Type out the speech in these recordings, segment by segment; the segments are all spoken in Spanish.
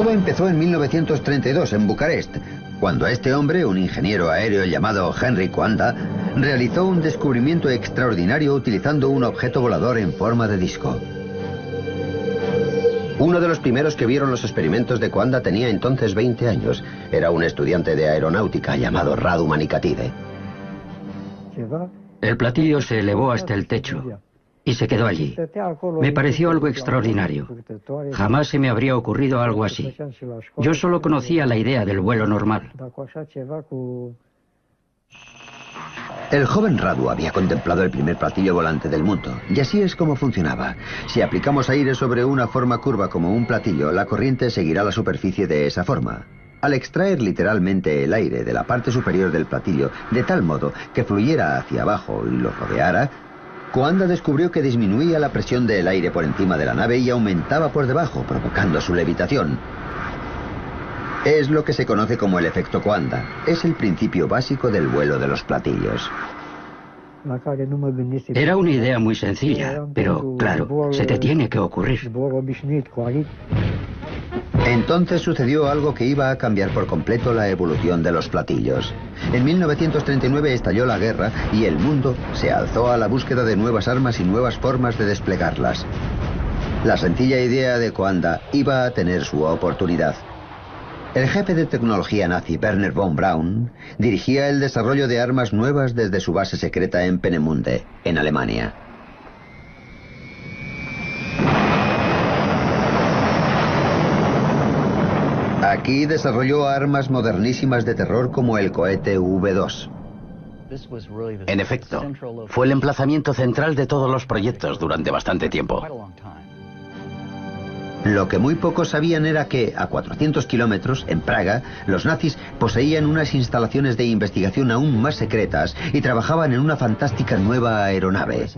Todo empezó en 1932 en Bucarest, cuando este hombre, un ingeniero aéreo llamado Henry Coanda, realizó un descubrimiento extraordinario utilizando un objeto volador en forma de disco. Uno de los primeros que vieron los experimentos de Coanda tenía entonces 20 años. Era un estudiante de aeronáutica llamado Radu Manikatide. El platillo se elevó hasta el techo y se quedó allí. Me pareció algo extraordinario. Jamás se me habría ocurrido algo así. Yo solo conocía la idea del vuelo normal. El joven Radu había contemplado el primer platillo volante del mundo, y así es como funcionaba. Si aplicamos aire sobre una forma curva como un platillo, la corriente seguirá la superficie de esa forma. Al extraer literalmente el aire de la parte superior del platillo, de tal modo que fluyera hacia abajo y lo rodeara, Coanda descubrió que disminuía la presión del aire por encima de la nave y aumentaba por debajo, provocando su levitación. Es lo que se conoce como el efecto Coanda. Es el principio básico del vuelo de los platillos. Era una idea muy sencilla, pero claro, se te tiene que ocurrir. Entonces sucedió algo que iba a cambiar por completo la evolución de los platillos. En 1939 estalló la guerra y el mundo se alzó a la búsqueda de nuevas armas y nuevas formas de desplegarlas. La sencilla idea de Coanda iba a tener su oportunidad. El jefe de tecnología nazi, Werner von Braun, dirigía el desarrollo de armas nuevas desde su base secreta en Peenemünde, en Alemania. Aquí desarrolló armas modernísimas de terror como el cohete V2. En efecto, fue el emplazamiento central de todos los proyectos durante bastante tiempo. Lo que muy pocos sabían era que, a 400 kilómetros, en Praga, los nazis poseían unas instalaciones de investigación aún más secretas y trabajaban en una fantástica nueva aeronave.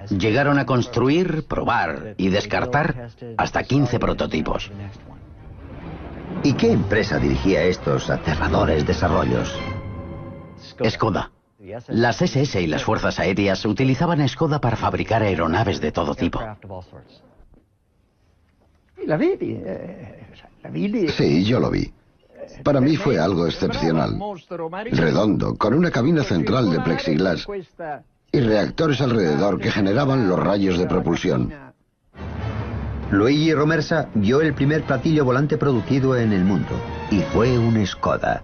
Llegaron a construir, probar y descartar hasta 15 prototipos. ¿Y qué empresa dirigía estos aterradores desarrollos? Skoda. Las SS y las fuerzas aéreas utilizaban Skoda para fabricar aeronaves de todo tipo. Sí, yo lo vi. Para mí fue algo excepcional. Redondo, con una cabina central de plexiglas y reactores alrededor que generaban los rayos de propulsión. Luigi Romersa vio el primer platillo volante producido en el mundo, y fue un Skoda.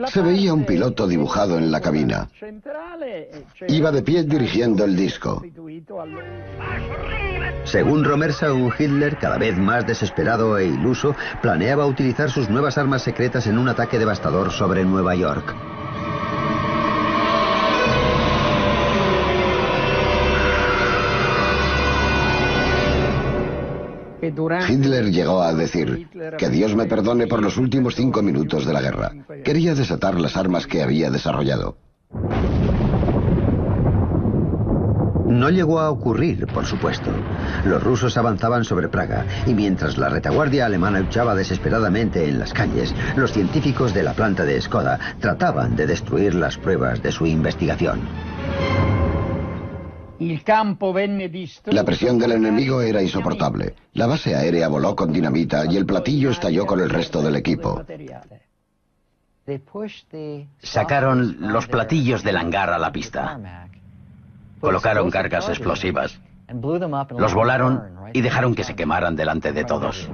Se veía un piloto dibujado en la cabina. Iba de pie dirigiendo el disco. Según Romersa, un Hitler cada vez más desesperado e iluso planeaba utilizar sus nuevas armas secretas en un ataque devastador sobre Nueva York. Hitler llegó a decir: que Dios me perdone por los últimos 5 minutos de la guerra. Quería desatar las armas que había desarrollado. No llegó a ocurrir, por supuesto. Los rusos avanzaban sobre Praga y mientras la retaguardia alemana luchaba desesperadamente en las calles, los científicos de la planta de Skoda trataban de destruir las pruebas de su investigación. La presión del enemigo era insoportable. La base aérea voló con dinamita y el platillo estalló con el resto del equipo. Sacaron los platillos del hangar a la pista. Colocaron cargas explosivas. Los volaron y dejaron que se quemaran delante de todos.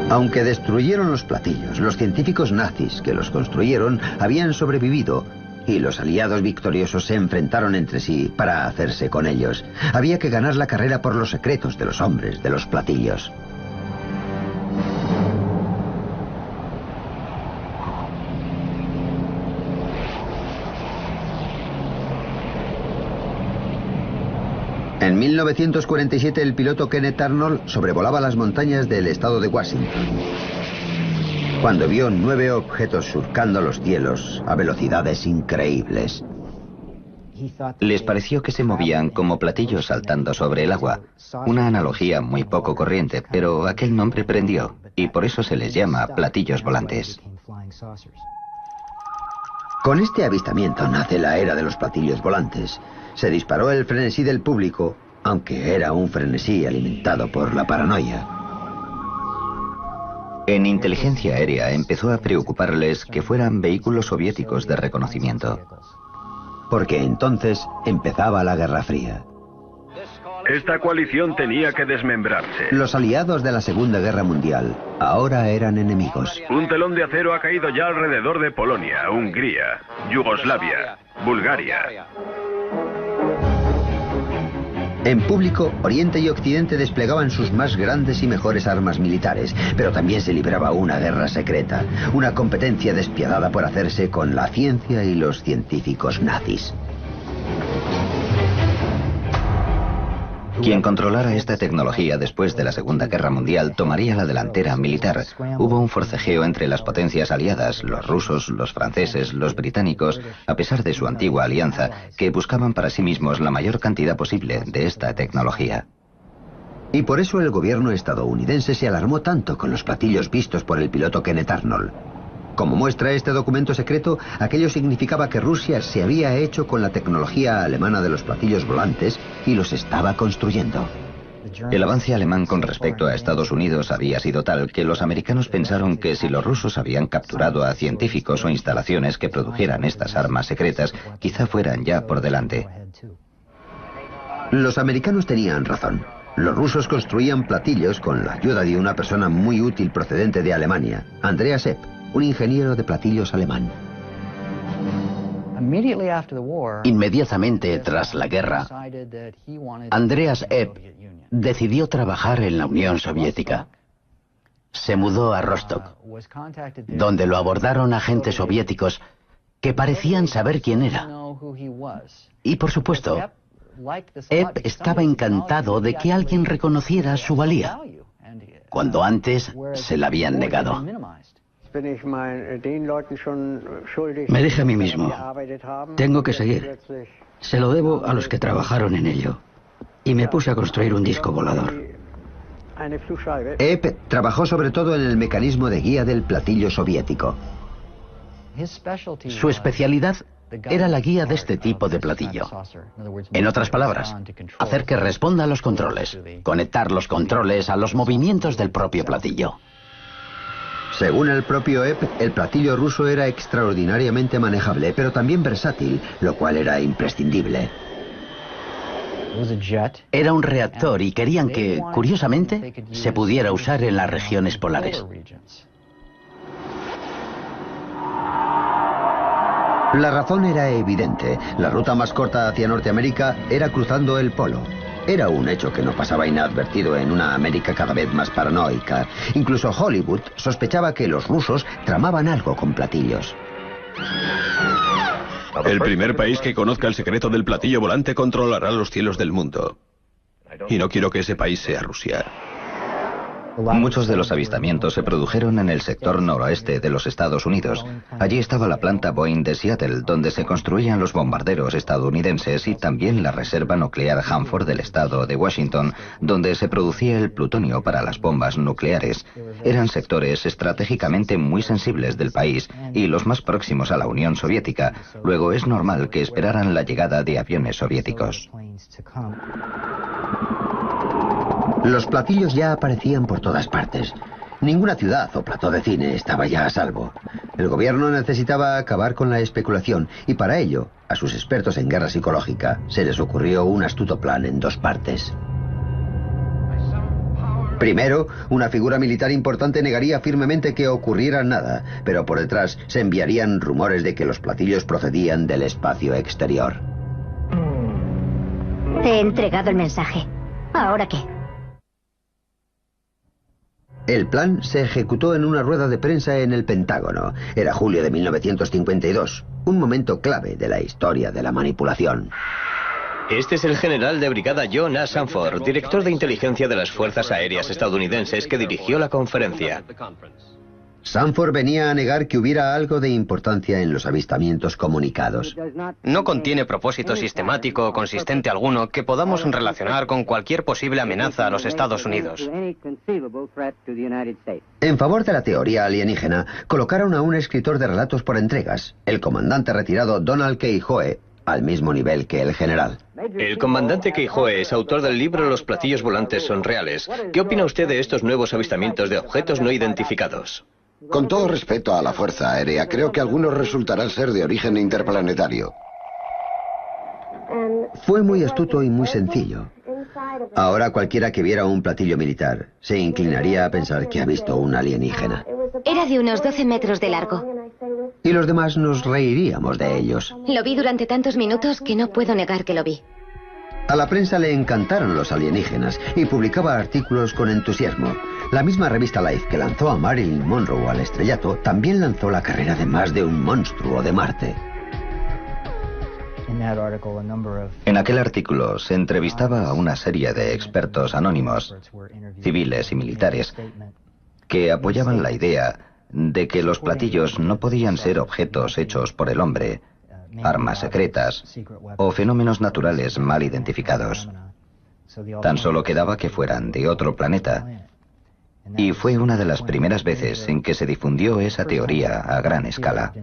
Aunque destruyeron los platillos, los científicos nazis que los construyeron habían sobrevivido y los aliados victoriosos se enfrentaron entre sí para hacerse con ellos. Había que ganar la carrera por los secretos de los hombres de los platillos. En 1947 el piloto Kenneth Arnold sobrevolaba las montañas del estado de Washington, cuando vio 9 objetos surcando los cielos a velocidades increíbles. Les pareció que se movían como platillos saltando sobre el agua. Una analogía muy poco corriente, pero aquel nombre prendió, y por eso se les llama platillos volantes. Con este avistamiento nace la era de los platillos volantes. Se disparó el frenesí del público aunque era un frenesí alimentado por la paranoia. En inteligencia aérea empezó a preocuparles que fueran vehículos soviéticos de reconocimiento. Porque entonces empezaba la Guerra Fría. Esta coalición tenía que desmembrarse. Los aliados de la Segunda Guerra Mundial ahora eran enemigos. Un telón de acero ha caído ya alrededor de Polonia, Hungría, Yugoslavia, Bulgaria. En público, Oriente y Occidente desplegaban sus más grandes y mejores armas militares, pero también se libraba una guerra secreta, una competencia despiadada por hacerse con la ciencia y los científicos nazis. Quien controlara esta tecnología después de la Segunda Guerra Mundial tomaría la delantera militar. Hubo un forcejeo entre las potencias aliadas, los rusos, los franceses, los británicos, a pesar de su antigua alianza, que buscaban para sí mismos la mayor cantidad posible de esta tecnología. Y por eso el gobierno estadounidense se alarmó tanto con los platillos vistos por el piloto Kenneth Arnold. Como muestra este documento secreto, aquello significaba que Rusia se había hecho con la tecnología alemana de los platillos volantes y los estaba construyendo. El avance alemán con respecto a Estados Unidos había sido tal que los americanos pensaron que si los rusos habían capturado a científicos o instalaciones que produjeran estas armas secretas, quizá fueran ya por delante. Los americanos tenían razón. Los rusos construían platillos con la ayuda de una persona muy útil procedente de Alemania, Andreas Epp, un ingeniero de platillos alemán. Inmediatamente tras la guerra, Andreas Epp decidió trabajar en la Unión Soviética. Se mudó a Rostock, donde lo abordaron agentes soviéticos que parecían saber quién era. Y por supuesto, Epp estaba encantado de que alguien reconociera su valía, cuando antes se la habían negado. Me dije a mí mismo, tengo que seguir. Se lo debo a los que trabajaron en ello. Y me puse a construir un disco volador. Epp trabajó sobre todo en el mecanismo de guía del platillo soviético. Su especialidad era la guía de este tipo de platillo. En otras palabras, hacer que responda a los controles, conectar los controles a los movimientos del propio platillo. Según el propio Epp, el platillo ruso era extraordinariamente manejable, pero también versátil, lo cual era imprescindible. Era un reactor y querían que, curiosamente, se pudiera usar en las regiones polares. La razón era evidente. La ruta más corta hacia Norteamérica era cruzando el polo. Era un hecho que no pasaba inadvertido en una América cada vez más paranoica. Incluso Hollywood sospechaba que los rusos tramaban algo con platillos. El primer país que conozca el secreto del platillo volante controlará los cielos del mundo. Y no quiero que ese país sea Rusia. Muchos de los avistamientos se produjeron en el sector noroeste de los Estados Unidos. Allí estaba la planta Boeing de Seattle, donde se construían los bombarderos estadounidenses, y también la reserva nuclear Hanford del estado de Washington, donde se producía el plutonio para las bombas nucleares. Eran sectores estratégicamente muy sensibles del país y los más próximos a la Unión Soviética. Luego es normal que esperaran la llegada de aviones soviéticos. Los platillos ya aparecían por todas partes. Ninguna ciudad o plató de cine estaba ya a salvo. El gobierno necesitaba acabar con la especulación y para ello, a sus expertos en guerra psicológica, se les ocurrió un astuto plan en dos partes. Primero, una figura militar importante negaría firmemente que ocurriera nada, pero por detrás se enviarían rumores de que los platillos procedían del espacio exterior. Te he entregado el mensaje. ¿Ahora qué? El plan se ejecutó en una rueda de prensa en el Pentágono. Era julio de 1952, un momento clave de la historia de la manipulación. Este es el general de brigada John A. Sanford, director de inteligencia de las Fuerzas Aéreas estadounidenses, que dirigió la conferencia. Sanford venía a negar que hubiera algo de importancia en los avistamientos comunicados. No contiene propósito sistemático o consistente alguno que podamos relacionar con cualquier posible amenaza a los Estados Unidos. En favor de la teoría alienígena, colocaron a un escritor de relatos por entregas, el comandante retirado Donald K. Howe, al mismo nivel que el general. El comandante Keijoe es autor del libro Los platillos volantes son reales. ¿Qué opina usted de estos nuevos avistamientos de objetos no identificados? Con todo respeto a la Fuerza Aérea, creo que algunos resultarán ser de origen interplanetario. Fue muy astuto y muy sencillo. Ahora cualquiera que viera un platillo militar se inclinaría a pensar que ha visto un alienígena. Era de unos 12 metros de largo. Y los demás nos reiríamos de ellos. Lo vi durante tantos minutos que no puedo negar que lo vi. A la prensa le encantaron los alienígenas y publicaba artículos con entusiasmo. La misma revista Life que lanzó a Marilyn Monroe al estrellato también lanzó la carrera de más de un monstruo de Marte. En aquel artículo se entrevistaba a una serie de expertos anónimos, civiles y militares, que apoyaban la idea de que los platillos no podían ser objetos hechos por el hombre, armas secretas o fenómenos naturales mal identificados. Tan solo quedaba que fueran de otro planeta. Y fue una de las primeras veces en que se difundió esa teoría a gran escala.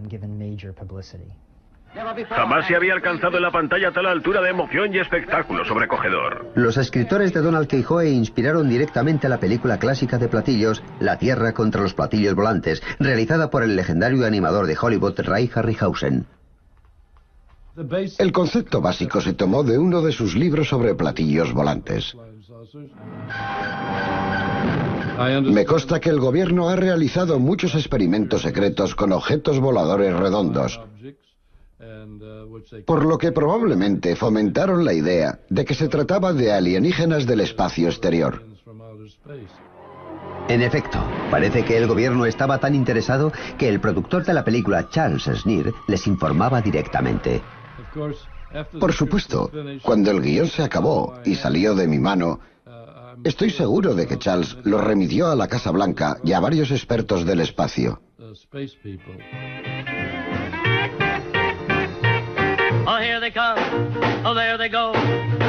Jamás se había alcanzado en la pantalla tal altura de emoción y espectáculo sobrecogedor. Los escritores de Donald Keijoe inspiraron directamente la película clásica de platillos, La Tierra contra los platillos volantes, realizada por el legendario animador de Hollywood, Ray Harryhausen. El concepto básico se tomó de uno de sus libros sobre platillos volantes. Me consta que el gobierno ha realizado muchos experimentos secretos con objetos voladores redondos, por lo que probablemente fomentaron la idea de que se trataba de alienígenas del espacio exterior. En efecto, parece que el gobierno estaba tan interesado que el productor de la película, Charles Schneer, les informaba directamente. Por supuesto, cuando el guión se acabó y salió de mi mano, estoy seguro de que Charles lo remitió a la Casa Blanca y a varios expertos del espacio.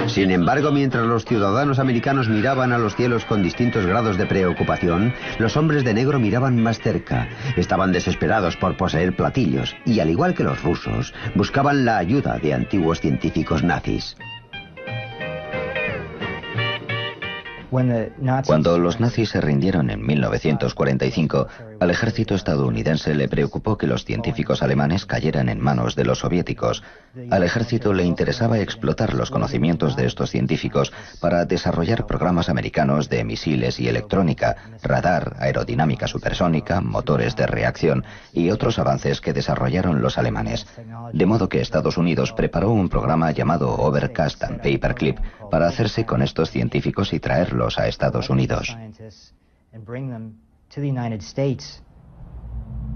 Sin embargo, mientras los ciudadanos americanos miraban a los cielos con distintos grados de preocupación, los hombres de negro miraban más cerca. Estaban desesperados por poseer platillos y, al igual que los rusos, buscaban la ayuda de antiguos científicos nazis. Cuando los nazis se rindieron en 1945, al ejército estadounidense le preocupó que los científicos alemanes cayeran en manos de los soviéticos. Al ejército le interesaba explotar los conocimientos de estos científicos para desarrollar programas americanos de misiles y electrónica, radar, aerodinámica supersónica, motores de reacción y otros avances que desarrollaron los alemanes. De modo que Estados Unidos preparó un programa llamado Overcast and Paperclip para hacerse con estos científicos y traerlos a Estados Unidos.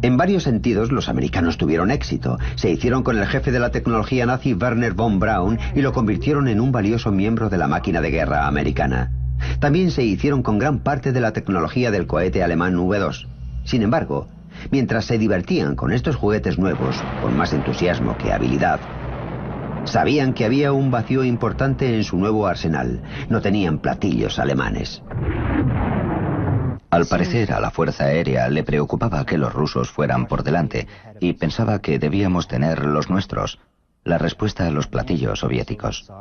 En varios sentidos, los americanos tuvieron éxito. Se hicieron con el jefe de la tecnología nazi, Werner von Braun, y lo convirtieron en un valioso miembro de la máquina de guerra americana. También se hicieron con gran parte de la tecnología del cohete alemán V2. Sin embargo, mientras se divertían con estos juguetes nuevos, con más entusiasmo que habilidad, sabían que había un vacío importante en su nuevo arsenal. No tenían platillos alemanes. Al parecer, a la Fuerza Aérea le preocupaba que los rusos fueran por delante y pensaba que debíamos tener los nuestros, la respuesta a los platillos soviéticos.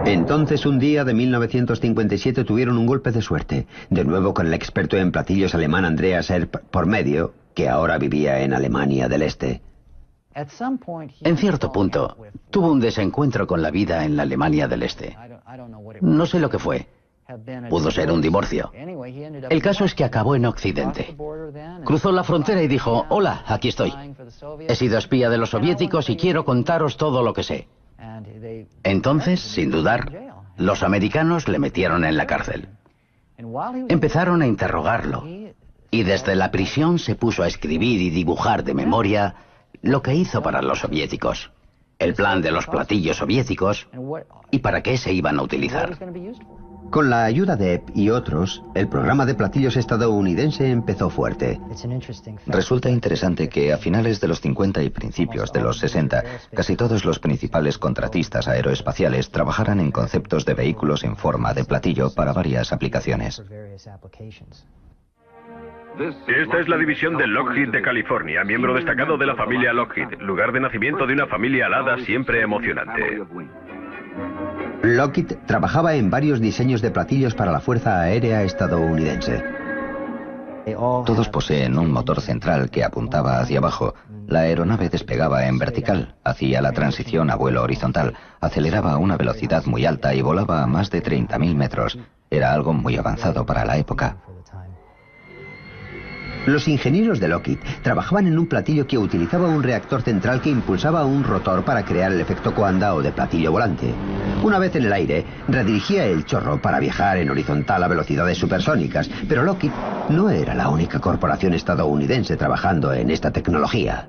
Entonces, un día de 1957 tuvieron un golpe de suerte, de nuevo con el experto en platillos alemán Andreas Erb por medio, que ahora vivía en Alemania del Este. En cierto punto, tuvo un desencuentro con la vida en la Alemania del Este. No sé lo que fue. Pudo ser un divorcio. El caso es que acabó en Occidente. Cruzó la frontera y dijo: hola, aquí estoy. He sido espía de los soviéticos y quiero contaros todo lo que sé. Entonces, sin dudar, los americanos le metieron en la cárcel. Empezaron a interrogarlo y desde la prisión se puso a escribir y dibujar de memoria lo que hizo para los soviéticos, el plan de los platillos soviéticos y para qué se iban a utilizar. Con la ayuda de Epp y otros, el programa de platillos estadounidense empezó fuerte. Resulta interesante que a finales de los 50 y principios de los 60, casi todos los principales contratistas aeroespaciales trabajaran en conceptos de vehículos en forma de platillo para varias aplicaciones. Esta es la división de Lockheed de California, miembro destacado de la familia Lockheed, lugar de nacimiento de una familia alada siempre emocionante. Lockheed trabajaba en varios diseños de platillos para la Fuerza Aérea estadounidense. Todos poseen un motor central que apuntaba hacia abajo. La aeronave despegaba en vertical, hacía la transición a vuelo horizontal, aceleraba a una velocidad muy alta y volaba a más de 30.000 metros. Era algo muy avanzado para la época. Los ingenieros de Lockheed trabajaban en un platillo que utilizaba un reactor central que impulsaba un rotor para crear el efecto coanda o de platillo volante. Una vez en el aire, redirigía el chorro para viajar en horizontal a velocidades supersónicas, pero Lockheed no era la única corporación estadounidense trabajando en esta tecnología.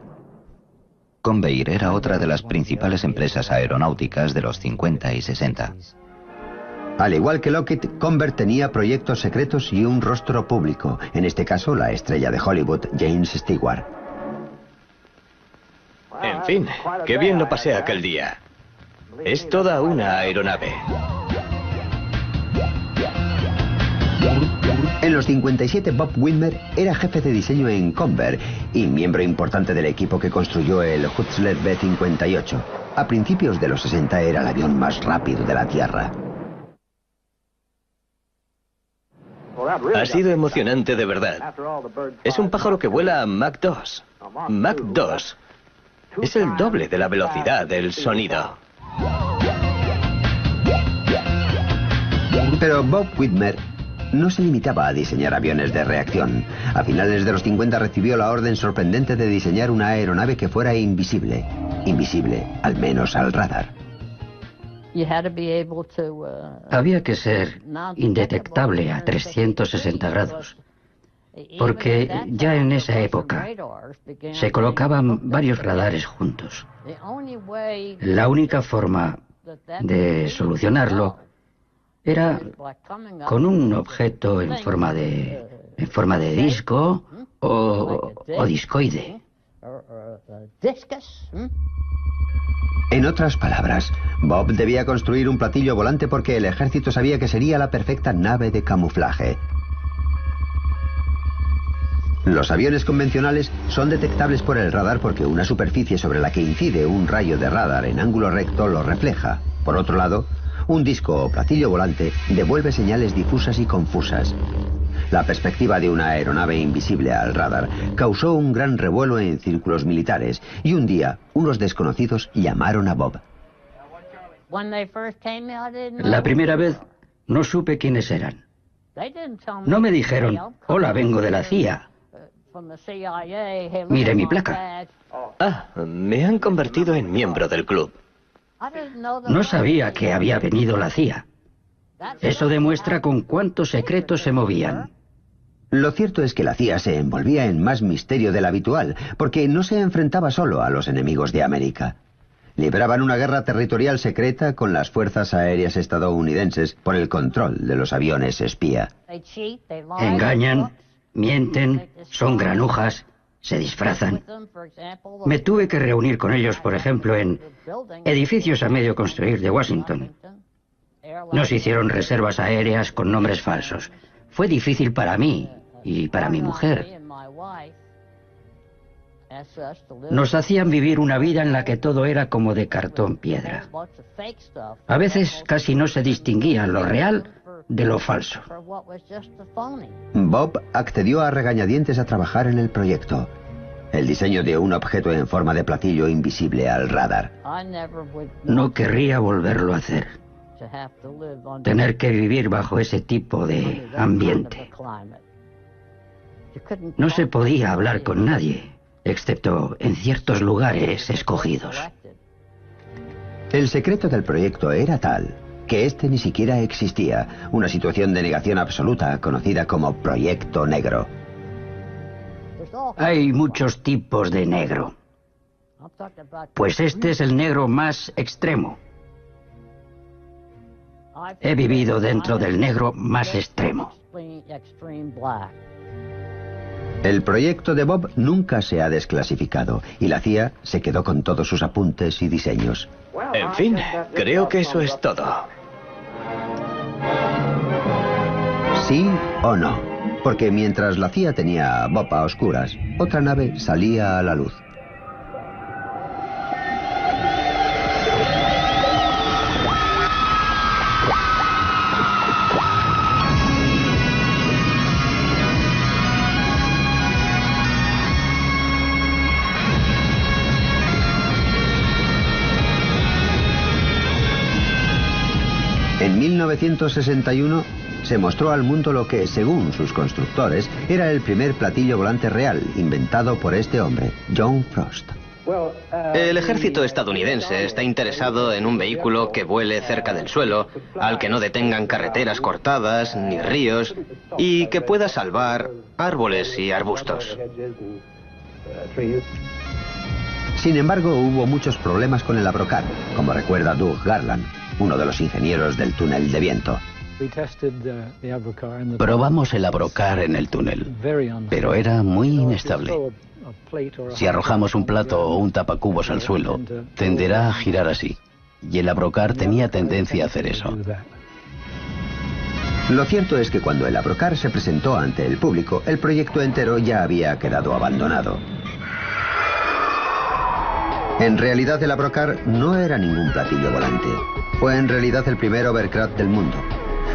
Convair era otra de las principales empresas aeronáuticas de los 50 y 60. Al igual que Lockheed, Convair tenía proyectos secretos y un rostro público, en este caso la estrella de Hollywood, James Stewart. En fin, qué bien lo pasé aquel día. Es toda una aeronave. En los 57, Bob Whitmer era jefe de diseño en Convair y miembro importante del equipo que construyó el Hutzler B-58. A principios de los 60 era el avión más rápido de la Tierra. Ha sido emocionante de verdad. Es un pájaro que vuela a Mach 2. Mach 2 es el doble de la velocidad del sonido. Pero Bob Whitmer no se limitaba a diseñar aviones de reacción. A finales de los 50 recibió la orden sorprendente de diseñar una aeronave que fuera invisible. Invisible, al menos al radar. Había que ser indetectable a 360 grados, porque ya en esa época se colocaban varios radares juntos. La única forma de solucionarlo era con un objeto en forma de disco o discoide. En otras palabras, Bob debía construir un platillo volante porque el ejército sabía que sería la perfecta nave de camuflaje. Los aviones convencionales son detectables por el radar porque una superficie sobre la que incide un rayo de radar en ángulo recto lo refleja. Por otro lado, un disco o platillo volante devuelve señales difusas y confusas. La perspectiva de una aeronave invisible al radar causó un gran revuelo en círculos militares y un día unos desconocidos llamaron a Bob. La primera vez no supe quiénes eran. No me dijeron, hola, vengo de la CIA. Mire mi placa. Ah, me han convertido en miembro del club. No sabía que había venido la CIA. Eso demuestra con cuántos secretos se movían. Lo cierto es que la CIA se envolvía en más misterio del habitual, porque no se enfrentaba solo a los enemigos de América. Libraban una guerra territorial secreta con las fuerzas aéreas estadounidenses por el control de los aviones espía. Engañan, mienten, son granujas, se disfrazan. Me tuve que reunir con ellos, por ejemplo, en edificios a medio construir de Washington. Nos hicieron reservas aéreas con nombres falsos. Fue difícil para mí y para mi mujer. Nos hacían vivir una vida en la que todo era como de cartón piedra. A veces casi no se distinguía lo real de lo falso. Bob accedió a regañadientes a trabajar en el proyecto. El diseño de un objeto en forma de platillo invisible al radar. No querría volverlo a hacer. Tener que vivir bajo ese tipo de ambiente. No se podía hablar con nadie, excepto en ciertos lugares escogidos. El secreto del proyecto era tal que este ni siquiera existía, una situación de negación absoluta conocida como Proyecto Negro. Hay muchos tipos de negro, pues este es el negro más extremo. He vivido dentro del negro más extremo. El proyecto de Bob nunca se ha desclasificado y la CIA se quedó con todos sus apuntes y diseños. En fin, creo que eso es todo. ¿Sí o no? porque mientras la CIA tenía a Bob a oscuras, otra nave salía a la luz. En 1961 se mostró al mundo lo que, según sus constructores, era el primer platillo volante real, inventado por este hombre, John Frost. El ejército estadounidense está interesado en un vehículo que vuele cerca del suelo, al que no detengan carreteras cortadas ni ríos y que pueda salvar árboles y arbustos. Sin embargo, hubo muchos problemas con el Abrocar, como recuerda Doug Garland, uno de los ingenieros del túnel de viento. Probamos el Abrocar en el túnel, pero era muy inestable. Si arrojamos un plato o un tapacubos al suelo, tenderá a girar así, y el Abrocar tenía tendencia a hacer eso. Lo cierto es que cuando el Abrocar se presentó ante el público, el proyecto entero ya había quedado abandonado. En realidad el Abrocar no era ningún platillo volante. Fue en realidad el primer hovercraft del mundo.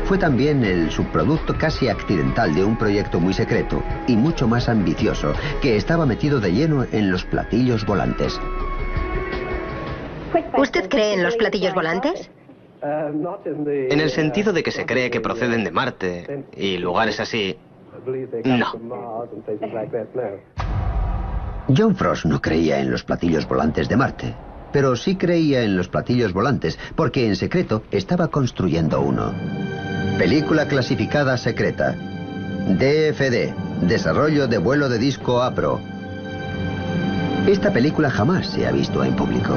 Fue también el subproducto casi accidental de un proyecto muy secreto y mucho más ambicioso que estaba metido de lleno en los platillos volantes. ¿Usted cree en los platillos volantes? En el sentido de que se cree que proceden de Marte y lugares así, no. John Frost no creía en los platillos volantes de Marte, pero sí creía en los platillos volantes porque en secreto estaba construyendo uno. Película clasificada secreta. DFD, Desarrollo de vuelo de disco APRO. Esta película jamás se ha visto en público.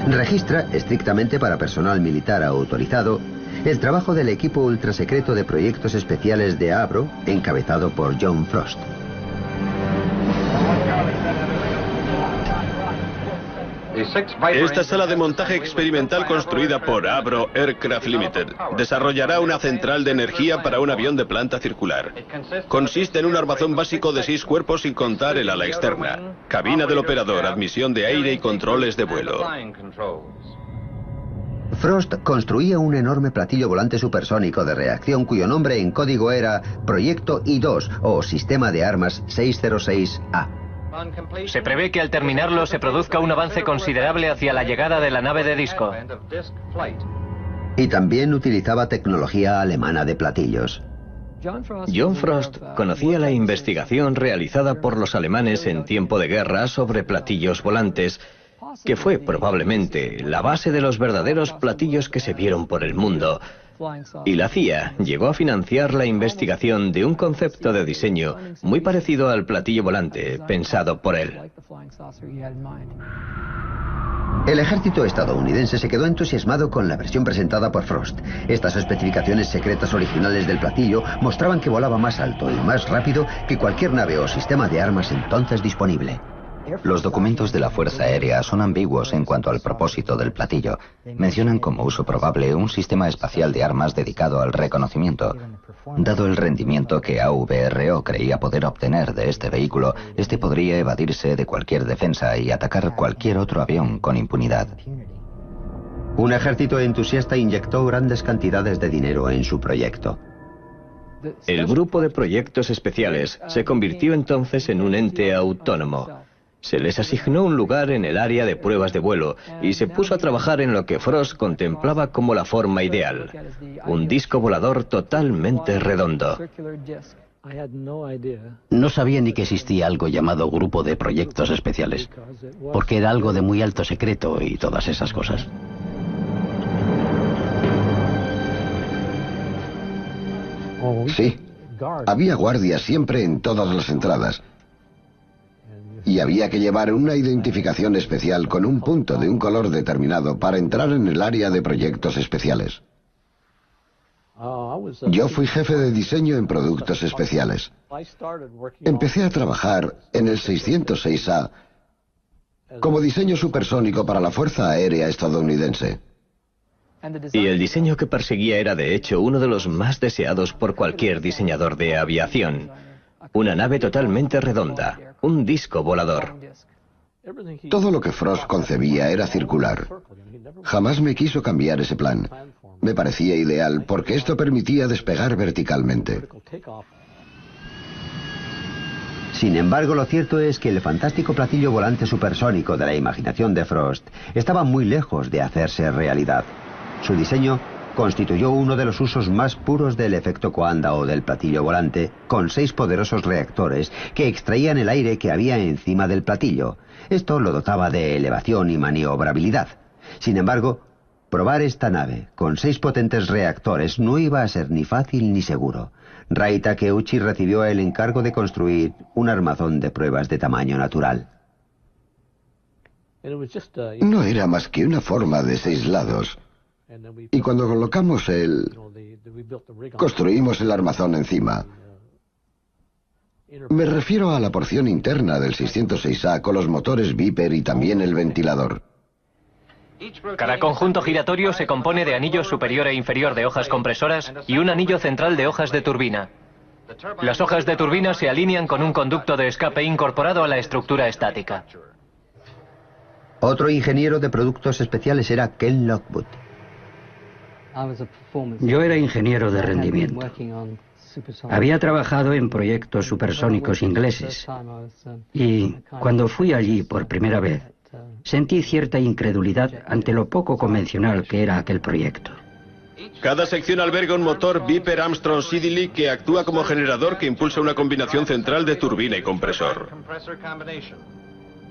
Registra, estrictamente para personal militar autorizado, el trabajo del equipo ultrasecreto de proyectos especiales de ABRO, encabezado por John Frost. Esta sala de montaje experimental construida por Abro Aircraft Limited desarrollará una central de energía para un avión de planta circular. Consiste en un armazón básico de 6 cuerpos sin contar el ala externa, cabina del operador, admisión de aire y controles de vuelo. Frost construía un enorme platillo volante supersónico de reacción cuyo nombre en código era Proyecto I-2 o Sistema de Armas 606A. Se prevé que al terminarlo se produzca un avance considerable hacia la llegada de la nave de disco. Y también utilizaba tecnología alemana de platillos. John Frost conocía la investigación realizada por los alemanes en tiempo de guerra sobre platillos volantes, que fue probablemente la base de los verdaderos platillos que se vieron por el mundo. Y la CIA llegó a financiar la investigación de un concepto de diseño muy parecido al platillo volante, pensado por él. El ejército estadounidense se quedó entusiasmado con la versión presentada por Frost. Estas especificaciones secretas originales del platillo mostraban que volaba más alto y más rápido que cualquier nave o sistema de armas entonces disponible. Los documentos de la Fuerza Aérea son ambiguos en cuanto al propósito del platillo. Mencionan como uso probable un sistema espacial de armas dedicado al reconocimiento. Dado el rendimiento que AVRO creía poder obtener de este vehículo, este podría evadirse de cualquier defensa y atacar cualquier otro avión con impunidad. Un ejército entusiasta inyectó grandes cantidades de dinero en su proyecto. El grupo de proyectos especiales se convirtió entonces en un ente autónomo. Se les asignó un lugar en el área de pruebas de vuelo y se puso a trabajar en lo que Frost contemplaba como la forma ideal, un disco volador totalmente redondo. No sabía ni que existía algo llamado Grupo de Proyectos Especiales, porque era algo de muy alto secreto y todas esas cosas. Sí, había guardias siempre en todas las entradas. Y había que llevar una identificación especial con un punto de un color determinado para entrar en el área de proyectos especiales. Yo fui jefe de diseño en productos especiales. Empecé a trabajar en el 606A como diseño supersónico para la Fuerza Aérea estadounidense. Y el diseño que perseguía era de hecho uno de los más deseados por cualquier diseñador de aviación. una nave totalmente redonda, un disco volador. Todo lo que Frost concebía era circular. Jamás me quiso cambiar ese plan. Me parecía ideal porque esto permitía despegar verticalmente. Sin embargo, lo cierto es que el fantástico platillo volante supersónico de la imaginación de Frost estaba muy lejos de hacerse realidad. Su diseño constituyó uno de los usos más puros del efecto Coanda o del platillo volante, con 6 poderosos reactores que extraían el aire que había encima del platillo. Esto lo dotaba de elevación y maniobrabilidad. Sin embargo, probar esta nave con 6 potentes reactores no iba a ser ni fácil ni seguro. Rai Takeuchi recibió el encargo de construir un armazón de pruebas de tamaño natural. No era más que una forma de 6 lados. Y cuando colocamos construimos el armazón encima. Me refiero a la porción interna del 606A con los motores Viper y también el ventilador. Cada conjunto giratorio se compone de anillos superior e inferior de hojas compresoras y un anillo central de hojas de turbina. Las hojas de turbina se alinean con un conducto de escape incorporado a la estructura estática. Otro ingeniero de productos especiales era Ken Lockwood. Yo era ingeniero de rendimiento. Había trabajado en proyectos supersónicos ingleses y cuando fui allí por primera vez, sentí cierta incredulidad ante lo poco convencional que era aquel proyecto. Cada sección alberga un motor Viper Armstrong Siddeley que actúa como generador que impulsa una combinación central de turbina y compresor.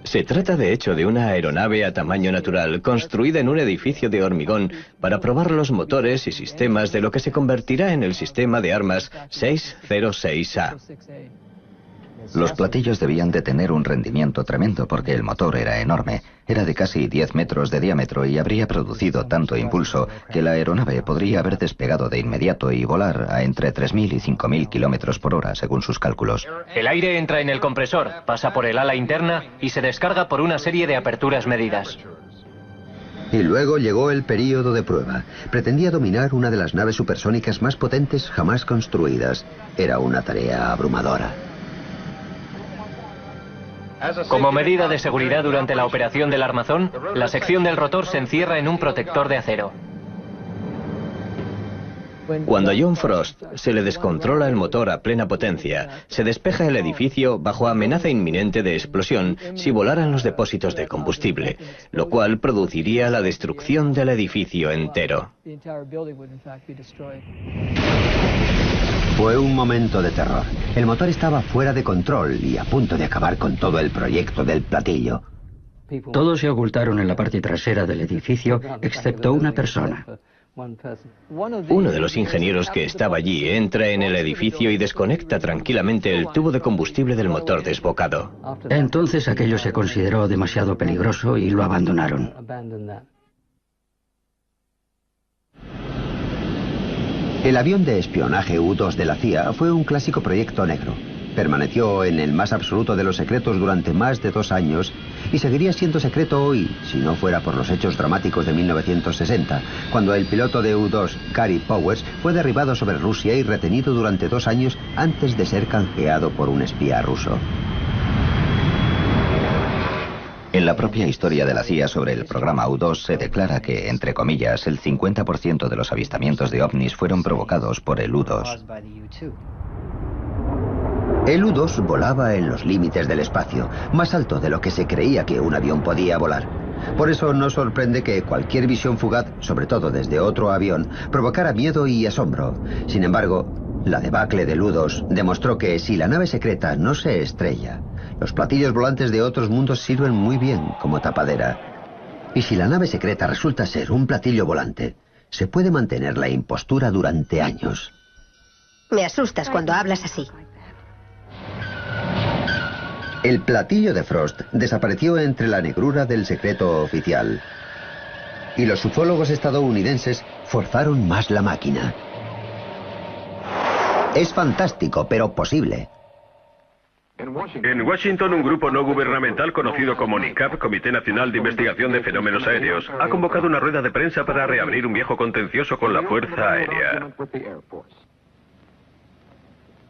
Se trata de hecho de una aeronave a tamaño natural construida en un edificio de hormigón para probar los motores y sistemas de lo que se convertirá en el sistema de armas 606A. Los platillos debían de tener un rendimiento tremendo porque el motor era enorme. Era de casi 10 metros de diámetro y habría producido tanto impulso que la aeronave podría haber despegado de inmediato y volar a entre 3.000 y 5.000 kilómetros por hora, según sus cálculos. El aire entra en el compresor, pasa por el ala interna y se descarga por una serie de aperturas medidas. Y luego llegó el período de prueba. Pretendía dominar una de las naves supersónicas más potentes jamás construidas. Era una tarea abrumadora. Como medida de seguridad durante la operación del armazón, la sección del rotor se encierra en un protector de acero. Cuando a John Frost se le descontrola el motor a plena potencia, se despeja el edificio bajo amenaza inminente de explosión si volaran los depósitos de combustible, lo cual produciría la destrucción del edificio entero. Fue un momento de terror. El motor estaba fuera de control y a punto de acabar con todo el proyecto del platillo. Todos se ocultaron en la parte trasera del edificio, excepto una persona. Uno de los ingenieros que estaba allí entra en el edificio y desconecta tranquilamente el tubo de combustible del motor desbocado. Entonces aquello se consideró demasiado peligroso y lo abandonaron. El avión de espionaje U-2 de la CIA fue un clásico proyecto negro. Permaneció en el más absoluto de los secretos durante más de 2 años y seguiría siendo secreto hoy, si no fuera por los hechos dramáticos de 1960, cuando el piloto de U-2, Gary Powers, fue derribado sobre Rusia y retenido durante 2 años antes de ser canjeado por un espía ruso. En la propia historia de la CIA sobre el programa U-2 se declara que, entre comillas, el 50% de los avistamientos de ovnis fueron provocados por el U-2. El U-2 volaba en los límites del espacio, más alto de lo que se creía que un avión podía volar. Por eso no sorprende que cualquier visión fugaz, sobre todo desde otro avión, provocara miedo y asombro. Sin embargo, la debacle del U-2 demostró que si la nave secreta no se estrella, los platillos volantes de otros mundos sirven muy bien como tapadera. Y si la nave secreta resulta ser un platillo volante, se puede mantener la impostura durante años. Me asustas cuando hablas así. El platillo de Frost desapareció entre la negrura del secreto oficial. Y los ufólogos estadounidenses forzaron más la máquina. Es fantástico, pero posible. En Washington, un grupo no gubernamental conocido como NICAP, Comité Nacional de Investigación de Fenómenos Aéreos, ha convocado una rueda de prensa para reabrir un viejo contencioso con la Fuerza Aérea.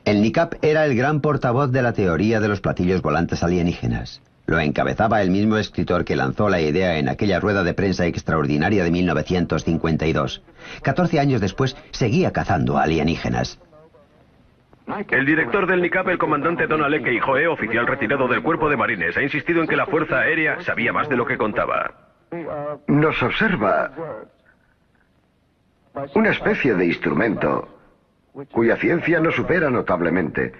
El NICAP era el gran portavoz de la teoría de los platillos volantes alienígenas. Lo encabezaba el mismo escritor que lanzó la idea en aquella rueda de prensa extraordinaria de 1952. 14 años después, seguía cazando alienígenas. El director del NICAP, el comandante Donald E. Keijoe, oficial retirado del Cuerpo de Marines, ha insistido en que la Fuerza Aérea sabía más de lo que contaba. Nos observa una especie de instrumento cuya ciencia nos supera notablemente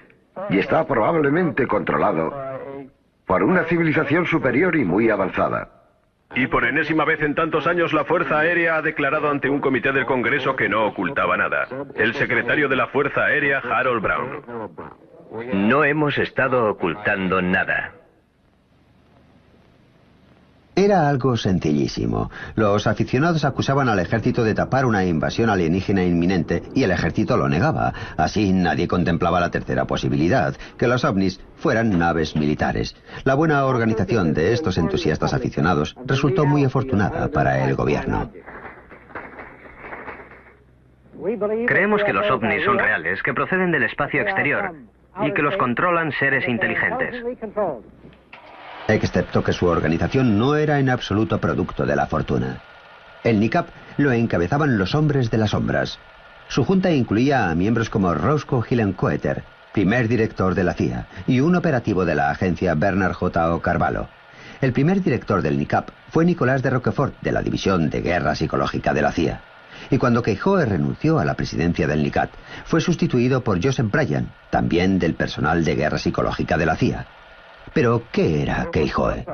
y está probablemente controlado por una civilización superior y muy avanzada. Y por enésima vez en tantos años, la Fuerza Aérea ha declarado ante un comité del Congreso que no ocultaba nada. El secretario de la Fuerza Aérea, Harold Brown. No hemos estado ocultando nada. Era algo sencillísimo. Los aficionados acusaban al ejército de tapar una invasión alienígena inminente y el ejército lo negaba. Así nadie contemplaba la tercera posibilidad, que los ovnis fueran naves militares. La buena organización de estos entusiastas aficionados resultó muy afortunada para el gobierno. Creemos que los ovnis son reales, que proceden del espacio exterior y que los controlan seres inteligentes. Excepto que su organización no era en absoluto producto de la fortuna. El NICAP lo encabezaban los hombres de las sombras. Su junta incluía a miembros como Roscoe Hillenkoetter, primer director de la CIA, y un operativo de la agencia Bernard J. Carvalho. El primer director del NICAP fue Nicolás de Roquefort, de la División de Guerra Psicológica de la CIA. Y cuando Keijoe renunció a la presidencia del NICAP, fue sustituido por Joseph Bryan, también del personal de guerra psicológica de la CIA. Pero, ¿qué era Keijoe?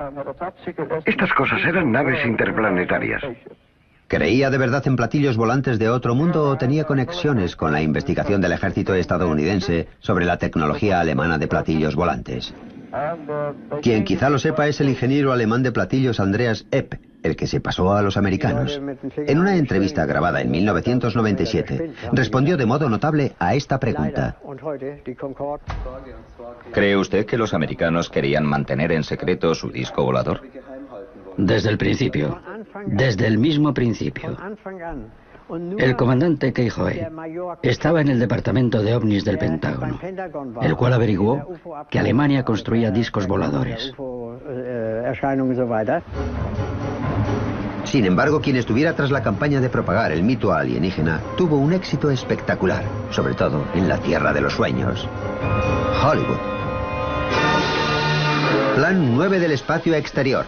Estas cosas eran naves interplanetarias. ¿Creía de verdad en platillos volantes de otro mundo o tenía conexiones con la investigación del ejército estadounidense sobre la tecnología alemana de platillos volantes? Quien quizá lo sepa es el ingeniero alemán de platillos Andreas Epp, el que se pasó a los americanos. En una entrevista grabada en 1997, respondió de modo notable a esta pregunta. ¿Cree usted que los americanos querían mantener en secreto su disco volador? Desde el principio. Desde el mismo principio. El comandante Keijoe estaba en el departamento de ovnis del Pentágono, el cual averiguó que Alemania construía discos voladores. Sin embargo, quien estuviera tras la campaña de propagar el mito alienígena tuvo un éxito espectacular, sobre todo en la Tierra de los Sueños. Hollywood. Plan 9 del espacio exterior.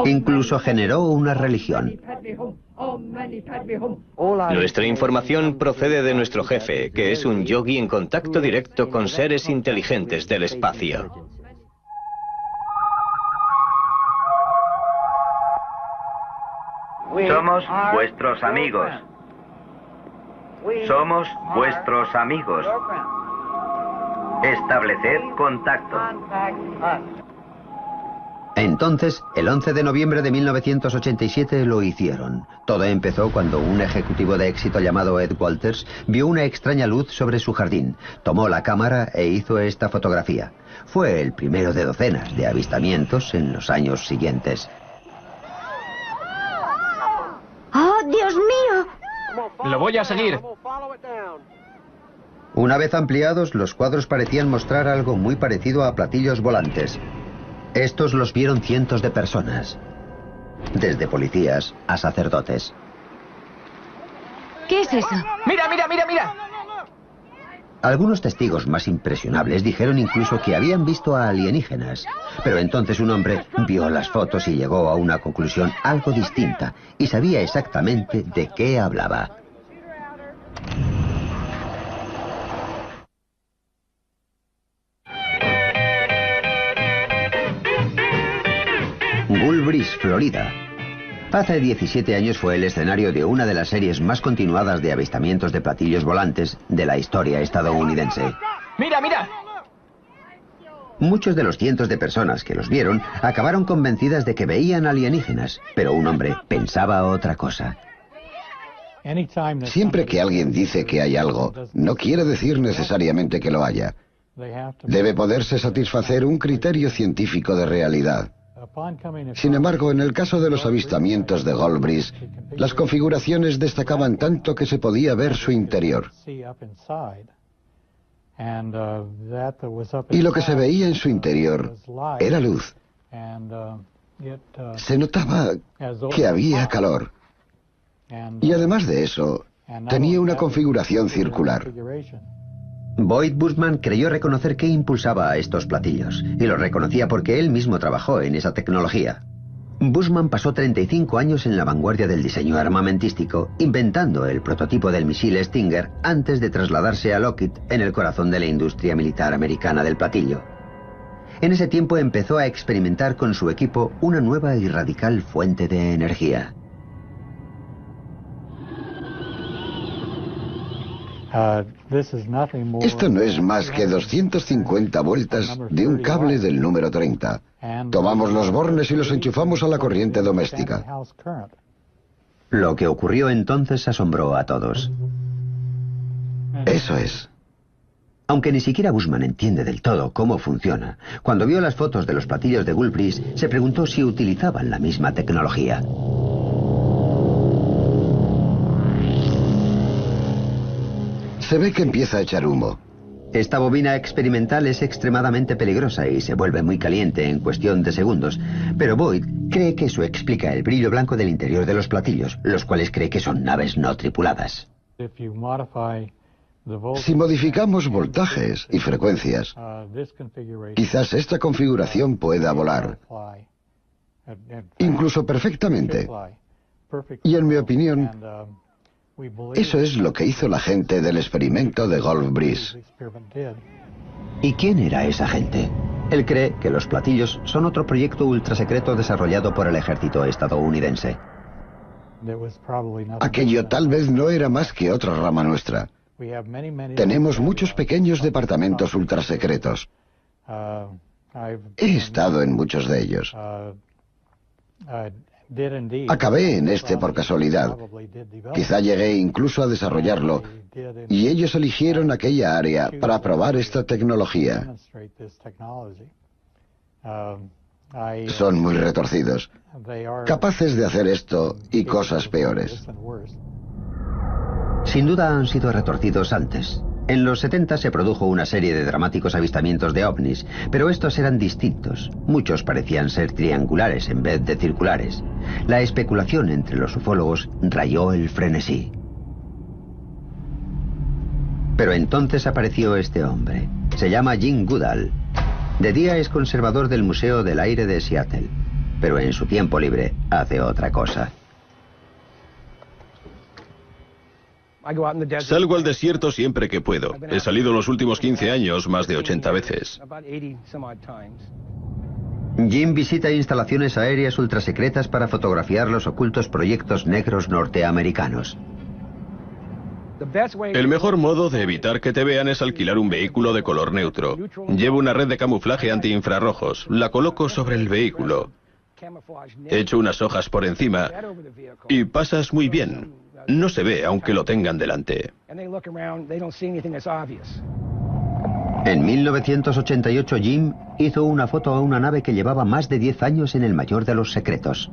Incluso generó una religión. Nuestra información procede de nuestro jefe, que es un yogi en contacto directo con seres inteligentes del espacio. Somos vuestros amigos. Somos vuestros amigos. Estableced contacto. Entonces, el 11 de noviembre de 1987 lo hicieron. Todo empezó cuando un ejecutivo de éxito llamado Ed Walters vio una extraña luz sobre su jardín, tomó la cámara e hizo esta fotografía. Fue el primero de docenas de avistamientos en los años siguientes. ¡Oh, Dios mío! Lo voy a seguir. Una vez ampliados, los cuadros parecían mostrar algo muy parecido a platillos volantes. Estos los vieron cientos de personas, desde policías a sacerdotes. ¿Qué es eso? ¡Mira, mira, mira, mira! Algunos testigos más impresionables dijeron incluso que habían visto a alienígenas. Pero entonces un hombre vio las fotos y llegó a una conclusión algo distinta y sabía exactamente de qué hablaba. Gulbris, Florida. Hace 17 años fue el escenario de una de las series más continuadas de avistamientos de platillos volantes de la historia estadounidense. ¡Mira, mira! Muchos de los cientos de personas que los vieron acabaron convencidas de que veían alienígenas, pero un hombre pensaba otra cosa. Siempre que alguien dice que hay algo, no quiere decir necesariamente que lo haya. Debe poderse satisfacer un criterio científico de realidad. Sin embargo, en el caso de los avistamientos de Goldbridge, las configuraciones destacaban tanto que se podía ver su interior. Y lo que se veía en su interior era luz. Se notaba que había calor. Y además de eso, tenía una configuración circular. Boyd Bushman creyó reconocer qué impulsaba a estos platillos, y lo reconocía porque él mismo trabajó en esa tecnología. Bushman pasó 35 años en la vanguardia del diseño armamentístico, inventando el prototipo del misil Stinger antes de trasladarse a Lockheed, en el corazón de la industria militar americana del platillo. En ese tiempo empezó a experimentar con su equipo una nueva y radical fuente de energía. Esto no es más que 250 vueltas de un cable del número 30. Tomamos los bornes y los enchufamos a la corriente doméstica. Lo que ocurrió entonces asombró a todos. Eso es. Aunque ni siquiera Bushman entiende del todo cómo funciona, cuando vio las fotos de los platillos de Goldbridge, se preguntó si utilizaban la misma tecnología. Se ve que empieza a echar humo. Esta bobina experimental es extremadamente peligrosa y se vuelve muy caliente en cuestión de segundos, pero Boyd cree que eso explica el brillo blanco del interior de los platillos, los cuales cree que son naves no tripuladas. Si modificamos voltajes y frecuencias, quizás esta configuración pueda volar, incluso perfectamente. Y en mi opinión, eso es lo que hizo la gente del experimento de Goldbridge. ¿Y quién era esa gente? Él cree que los platillos son otro proyecto ultrasecreto desarrollado por el ejército estadounidense. Aquello tal vez no era más que otra rama nuestra. Tenemos muchos pequeños departamentos ultrasecretos. He estado en muchos de ellos. Acabé en este por casualidad. Quizá llegué incluso a desarrollarlo, y ellos eligieron aquella área para probar esta tecnología. Son muy retorcidos, capaces de hacer esto y cosas peores. Sin duda han sido retorcidos antes. En los 70 se produjo una serie de dramáticos avistamientos de ovnis, pero estos eran distintos. Muchos parecían ser triangulares en vez de circulares. La especulación entre los ufólogos rayó el frenesí. Pero entonces apareció este hombre. Se llama Jim Goodall. De día es conservador del Museo del Aire de Seattle, pero en su tiempo libre hace otra cosa. Salgo al desierto siempre que puedo. He salido los últimos 15 años más de 80 veces. Jim visita instalaciones aéreas ultrasecretas para fotografiar los ocultos proyectos negros norteamericanos. El mejor modo de evitar que te vean es alquilar un vehículo de color neutro. Llevo una red de camuflaje antiinfrarrojos. La coloco sobre el vehículo. Echo unas hojas por encima y pasas muy bien. No se ve aunque lo tengan delante. En 1988 Jim hizo una foto a una nave que llevaba más de 10 años en el mayor de los secretos.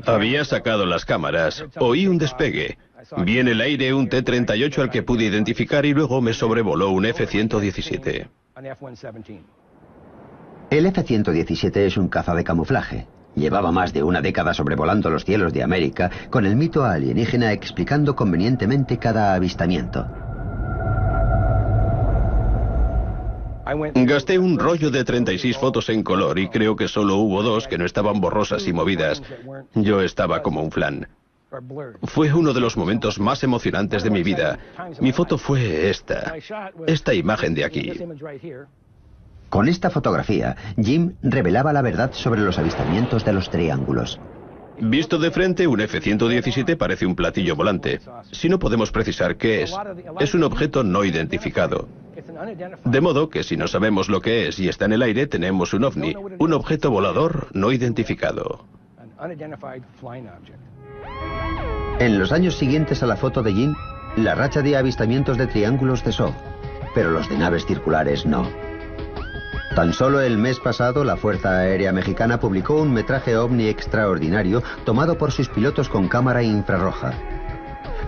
Había sacado las cámaras, oí un despegue. Vi en el aire un T-38 al que pude identificar y luego me sobrevoló un F-117. El F-117 es un caza de camuflaje. Llevaba más de una década sobrevolando los cielos de América, con el mito alienígena explicando convenientemente cada avistamiento. Gasté un rollo de 36 fotos en color y creo que solo hubo 2 que no estaban borrosas y movidas. Yo estaba como un flan. Fue uno de los momentos más emocionantes de mi vida. Mi foto fue esta imagen de aquí. Con esta fotografía, Jim revelaba la verdad sobre los avistamientos de los triángulos. Visto de frente, un F-117 parece un platillo volante. Si no podemos precisar qué es un objeto no identificado. De modo que si no sabemos lo que es y está en el aire, tenemos un ovni, un objeto volador no identificado. En los años siguientes a la foto de Jim, la racha de avistamientos de triángulos cesó, pero los de naves circulares no. Tan solo el mes pasado, la Fuerza Aérea Mexicana publicó un metraje ovni extraordinario tomado por sus pilotos con cámara infrarroja.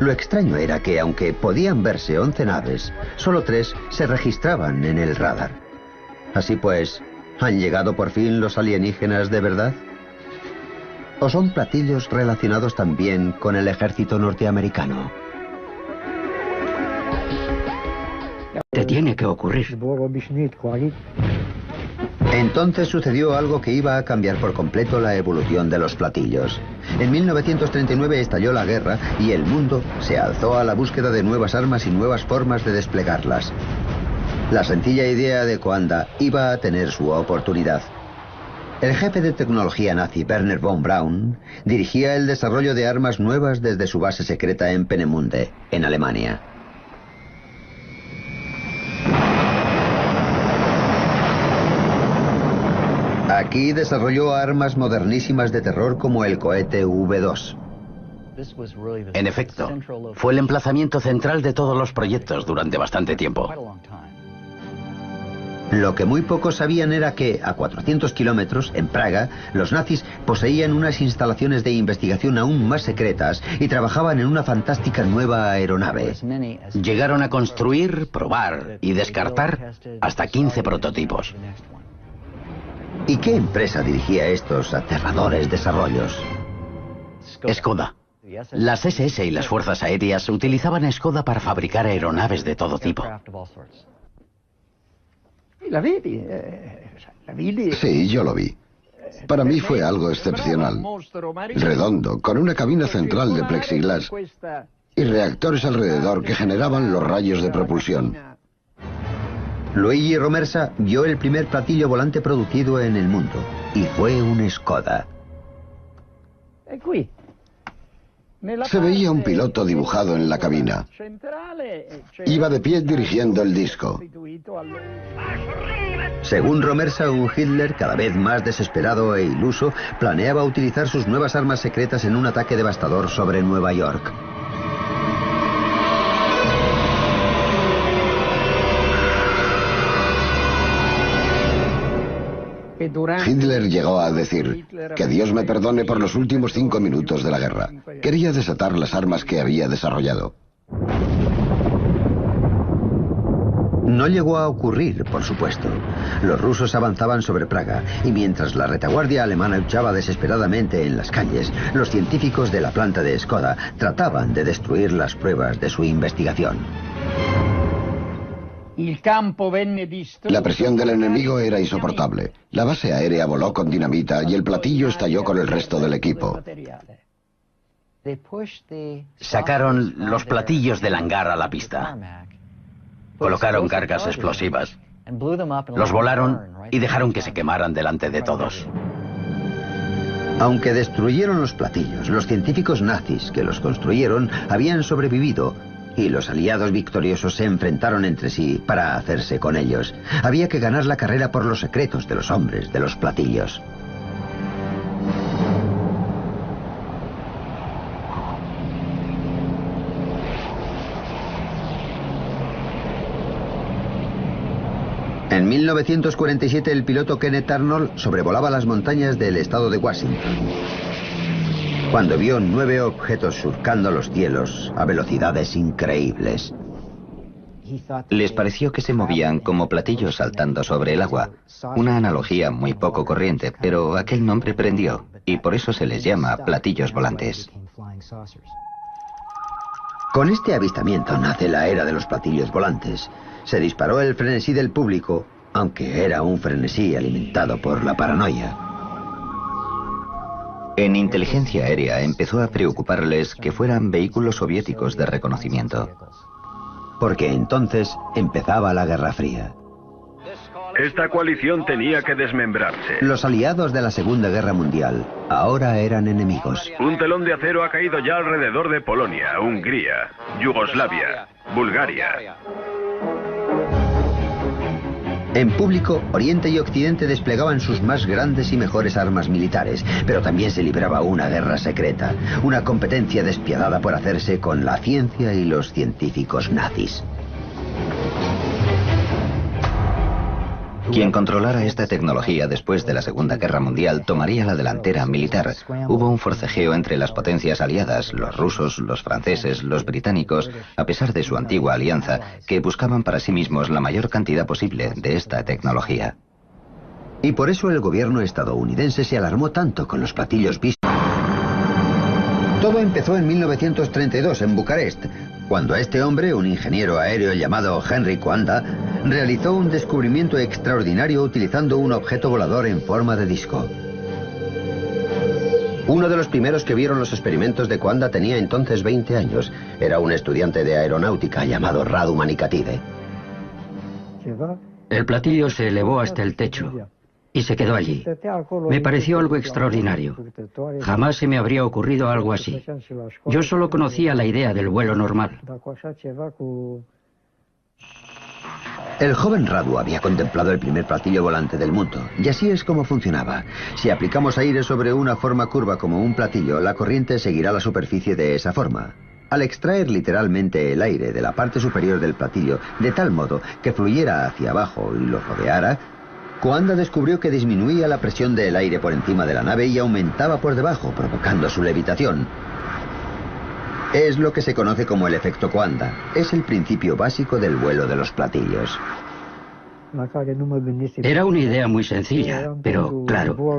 Lo extraño era que, aunque podían verse 11 naves, solo 3 se registraban en el radar. Así pues, ¿han llegado por fin los alienígenas de verdad? ¿O son platillos relacionados también con el ejército norteamericano? Te tiene que ocurrir. Entonces sucedió algo que iba a cambiar por completo la evolución de los platillos. En 1939 estalló la guerra y el mundo se alzó a la búsqueda de nuevas armas y nuevas formas de desplegarlas. La sencilla idea de Coanda iba a tener su oportunidad. El jefe de tecnología nazi, Werner von Braun, dirigía el desarrollo de armas nuevas desde su base secreta en Peenemünde, en Alemania. Aquí desarrolló armas modernísimas de terror como el cohete V2. En efecto, fue el emplazamiento central de todos los proyectos durante bastante tiempo. Lo que muy pocos sabían era que, a 400 kilómetros, en Praga, los nazis poseían unas instalaciones de investigación aún más secretas y trabajaban en una fantástica nueva aeronave. Llegaron a construir, probar y descartar hasta 15 prototipos. ¿Y qué empresa dirigía estos aterradores desarrollos? Skoda. Las SS y las fuerzas aéreas utilizaban Skoda para fabricar aeronaves de todo tipo. Sí, yo lo vi. Para mí fue algo excepcional. Redondo, con una cabina central de plexiglas y reactores alrededor que generaban los rayos de propulsión. Luigi Romersa vio el primer platillo volante producido en el mundo, y fue un Skoda. Se veía un piloto dibujado en la cabina. Iba de pie dirigiendo el disco. Según Romersa, un Hitler cada vez más desesperado e iluso planeaba utilizar sus nuevas armas secretas en un ataque devastador sobre Nueva York. Hitler llegó a decir que Dios me perdone por los últimos 5 minutos de la guerra. Quería desatar las armas que había desarrollado. No llegó a ocurrir, por supuesto. Los rusos avanzaban sobre Praga y mientras la retaguardia alemana luchaba desesperadamente en las calles, los científicos de la planta de Skoda trataban de destruir las pruebas de su investigación. La presión del enemigo era insoportable. La base aérea voló con dinamita y el platillo estalló con el resto del equipo. Sacaron los platillos del hangar a la pista. Colocaron cargas explosivas. Los volaron y dejaron que se quemaran delante de todos. Aunque destruyeron los platillos, los científicos nazis que los construyeron habían sobrevivido y los aliados victoriosos se enfrentaron entre sí para hacerse con ellos. Había que ganar la carrera por los secretos de los hombres de los platillos. En 1947 el piloto Kenneth Arnold sobrevolaba las montañas del estado de Washington cuando vio 9 objetos surcando los cielos a velocidades increíbles. Les pareció que se movían como platillos saltando sobre el agua. Una analogía muy poco corriente, pero aquel nombre prendió, y por eso se les llama platillos volantes. Con este avistamiento nace la era de los platillos volantes. Se disparó el frenesí del público, aunque era un frenesí alimentado por la paranoia. En inteligencia aérea empezó a preocuparles que fueran vehículos soviéticos de reconocimiento. Porque entonces empezaba la Guerra Fría. Esta coalición tenía que desmembrarse. Los aliados de la Segunda Guerra Mundial ahora eran enemigos. Un telón de acero ha caído ya alrededor de Polonia, Hungría, Yugoslavia, Bulgaria. En público, Oriente y Occidente desplegaban sus más grandes y mejores armas militares, pero también se libraba una guerra secreta, una competencia despiadada por hacerse con la ciencia y los científicos nazis. Quien controlara esta tecnología después de la Segunda Guerra Mundial tomaría la delantera militar. Hubo un forcejeo entre las potencias aliadas, los rusos, los franceses, los británicos, a pesar de su antigua alianza, que buscaban para sí mismos la mayor cantidad posible de esta tecnología. Y por eso el gobierno estadounidense se alarmó tanto con los platillos vistos. Todo empezó en 1932 en Bucarest, cuando este hombre, un ingeniero aéreo llamado Henry Coanda, realizó un descubrimiento extraordinario utilizando un objeto volador en forma de disco. Uno de los primeros que vieron los experimentos de Coanda tenía entonces 20 años. Era un estudiante de aeronáutica llamado Radu Manikatide. El platillo se elevó hasta el techo y se quedó allí. Me pareció algo extraordinario. Jamás se me habría ocurrido algo así. Yo solo conocía la idea del vuelo normal. El joven Radu había contemplado el primer platillo volante del mundo, y así es como funcionaba. Si aplicamos aire sobre una forma curva como un platillo, la corriente seguirá la superficie de esa forma. Al extraer literalmente el aire de la parte superior del platillo, de tal modo que fluyera hacia abajo y lo rodeara, Coanda descubrió que disminuía la presión del aire por encima de la nave y aumentaba por debajo, provocando su levitación. Es lo que se conoce como el efecto Coanda. Es el principio básico del vuelo de los platillos. Era una idea muy sencilla, pero claro,